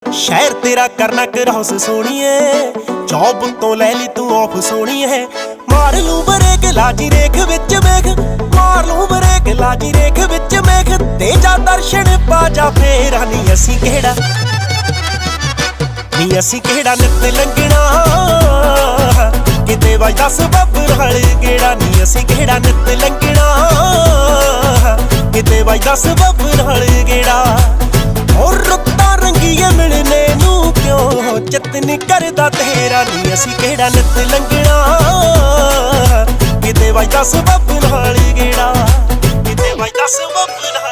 शहर तेरा करना क्रॉस सोनिए, जॉब तो ले ली तू ऑफ सोनिए। मार लूं ब्रेक लाजी रेख विच मेघ, मार लूं ब्रेक लाजी रेख विच मेघ। ते जा दर्शन पा जा फेरा नी असी केड़ा, नी असी केड़ा नित लंघना किते वजदा सबब नाल गेड़ा। नी असी केड़ा नित लंघना किते वजदा सबब नाल गेड़ा। और रुत्तां रंगीए मिलने नू क्यों चित नी करदा तेरा। नी असी केड़ा नित लंघना किते वजदा सबब नाल गेड़ा, किते वजदा सबब नाल